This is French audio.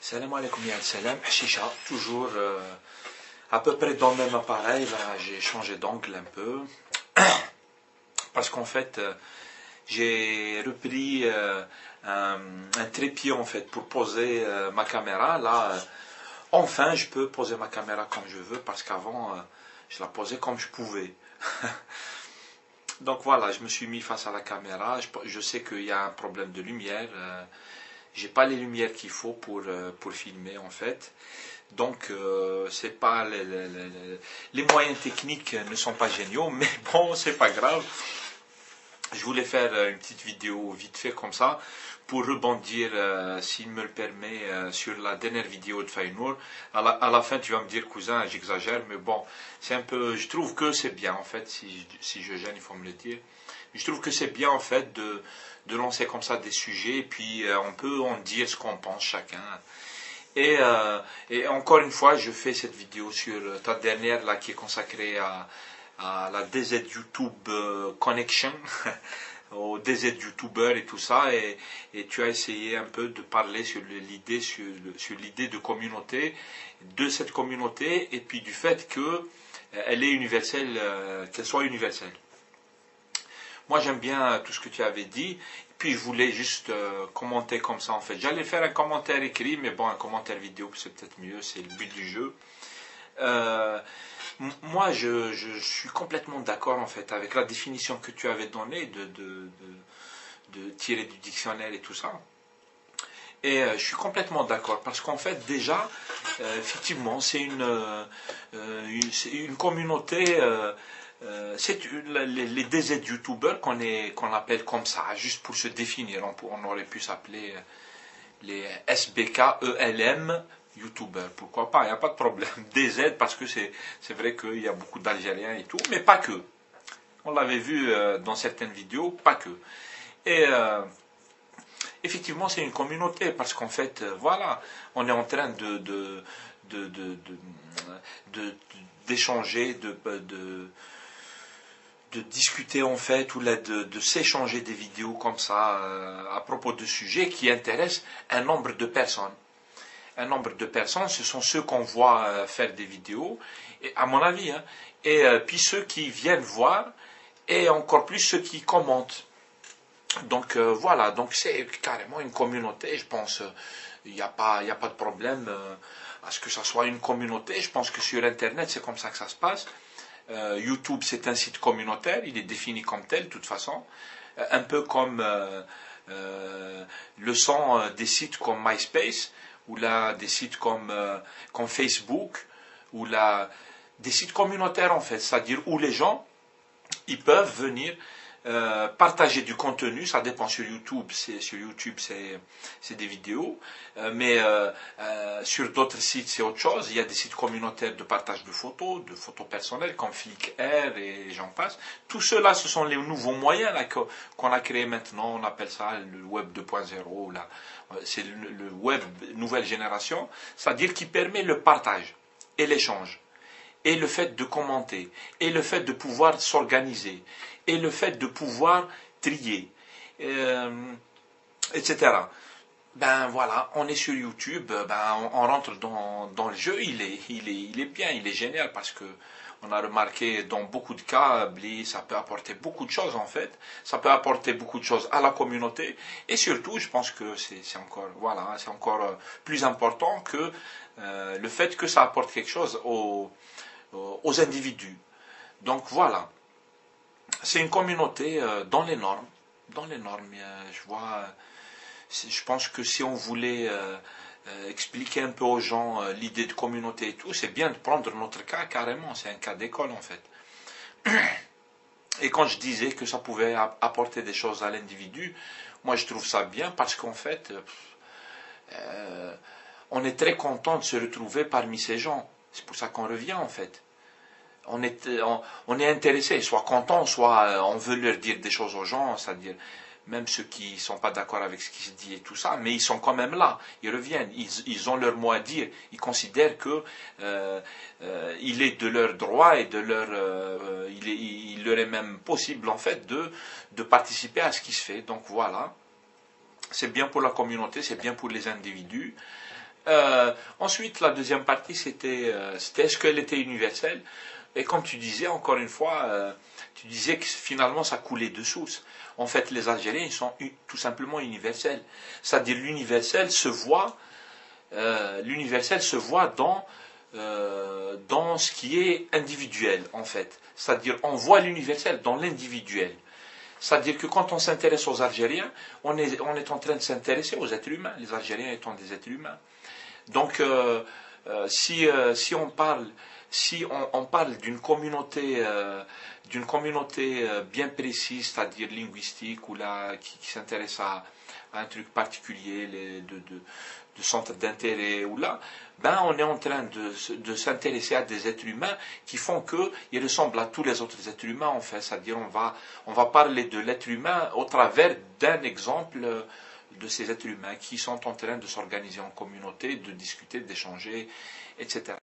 Salam alaikum ya salam, Chicha, toujours à peu près dans le même appareil. Là, j'ai changé d'angle un peu parce qu'en fait, j'ai repris un trépied en fait pour poser ma caméra. Là, enfin, je peux poser ma caméra comme je veux parce qu'avant, je la posais comme je pouvais. Donc voilà, je me suis mis face à la caméra. Je sais qu'il y a un problème de lumière. J'ai pas les lumières qu'il faut pour filmer en fait. Donc c'est pas les moyens techniques ne sont pas géniaux, mais bon, c'est pas grave. Je voulais faire une petite vidéo vite fait comme ça pour rebondir, s'il me le permet, sur la dernière vidéo de Faynour. À la fin, tu vas me dire, cousin, j'exagère, mais bon, c'est un peu. Je trouve que c'est bien en fait. Si je gêne, il faut me le dire. Je trouve que c'est bien en fait de lancer comme ça des sujets, et puis on peut en dire ce qu'on pense chacun. Et encore une fois, je fais cette vidéo sur ta dernière là qui est consacrée à la DZ YouTube Connection, au DZ YouTuber et tout ça, et tu as essayé un peu de parler sur l'idée de communauté, de cette communauté, et puis du fait que elle est universelle, qu'elle soit universelle. Moi j'aime bien tout ce que tu avais dit, puis je voulais juste commenter comme ça en fait. J'allais faire un commentaire écrit, mais bon, un commentaire vidéo c'est peut-être mieux, c'est le but du jeu. Moi je suis complètement d'accord en fait avec la définition que tu avais donnée de tirer du dictionnaire et tout ça. Et je suis complètement d'accord parce qu'en fait déjà, effectivement, c'est une communauté. C'est les DZ youtubeurs qu'on appelle comme ça, juste pour se définir. On aurait pu s'appeler les SBK ELM youtubeurs. Pourquoi pas, il n'y a pas de problème. DZ parce que c'est vrai qu'il y a beaucoup d'Algériens et tout, mais pas que. On l'avait vu dans certaines vidéos, pas que. Et effectivement, c'est une communauté parce qu'en fait, voilà, on est en train d'échanger, de discuter en fait, ou là de s'échanger des vidéos comme ça à propos de sujets qui intéressent un nombre de personnes. Un nombre de personnes, ce sont ceux qu'on voit faire des vidéos, et, à mon avis, hein, et puis ceux qui viennent voir, et encore plus ceux qui commentent. Donc voilà, donc c'est carrément une communauté, je pense. Il n'y a pas de problème à ce que ça soit une communauté. Je pense que sur Internet, c'est comme ça que ça se passe. YouTube, c'est un site communautaire, il est défini comme tel, de toute façon. Un peu comme le sont des sites comme MySpace, ou là des sites comme Facebook, ou là des sites communautaires en fait, c'est-à-dire où les gens ils peuvent venir partager du contenu. Ça dépend sur YouTube, c'est des vidéos, mais sur d'autres sites c'est autre chose. Il y a des sites communautaires de partage de photos personnelles comme Flickr et j'en passe. Tout cela, ce sont les nouveaux moyens là qu'on a créés maintenant. On appelle ça le web 2.0 là. C'est le web nouvelle génération, c'est-à-dire qui permet le partage et l'échange, et le fait de commenter, et le fait de pouvoir s'organiser, et le fait de pouvoir trier, etc. Ben voilà, on est sur YouTube, ben on rentre dans le jeu, il est bien, il est génial, parce que on a remarqué dans beaucoup de cas, Bli, ça peut apporter beaucoup de choses en fait, ça peut apporter beaucoup de choses à la communauté, et surtout, je pense que c'est encore plus important que le fait que ça apporte quelque chose aux individus. Donc voilà, c'est une communauté dans les normes. Dans les normes, je pense que si on voulait expliquer un peu aux gens l'idée de communauté et tout, c'est bien de prendre notre cas carrément, c'est un cas d'école en fait. Et quand je disais que ça pouvait apporter des choses à l'individu, moi je trouve ça bien parce qu'en fait, on est très content de se retrouver parmi ces gens. C'est pour ça qu'on revient en fait. On est intéressé, soit content, soit on veut leur dire des choses aux gens, c'est-à-dire même ceux qui ne sont pas d'accord avec ce qui se dit et tout ça, mais ils sont quand même là, ils reviennent, ils ont leur mot à dire, ils considèrent que il est de leur droit et il leur est même possible en fait de participer à ce qui se fait. Donc voilà, c'est bien pour la communauté, c'est bien pour les individus. Ensuite, la deuxième partie, c'était est-ce qu'elle était universelle? Et comme tu disais, encore une fois, tu disais que finalement ça coulait de source. En fait, les Algériens, ils sont tout simplement universels. C'est-à-dire l'universel se voit dans ce qui est individuel, en fait. C'est-à-dire, on voit l'universel dans l'individuel. C'est-à-dire que quand on s'intéresse aux Algériens, on est en train de s'intéresser aux êtres humains, les Algériens étant des êtres humains. Donc, si on parle, si on parle d'une communauté bien précise, c'est-à-dire linguistique, ou là, qui s'intéresse à un truc particulier, de centre d'intérêt, ou là, ben on est en train de s'intéresser à des êtres humains qui font qu'ils ressemblent à tous les autres êtres humains, en fait. C'est-à-dire on va parler de l'être humain au travers d'un exemple de ces êtres humains qui sont en train de s'organiser en communauté, de discuter, d'échanger, etc.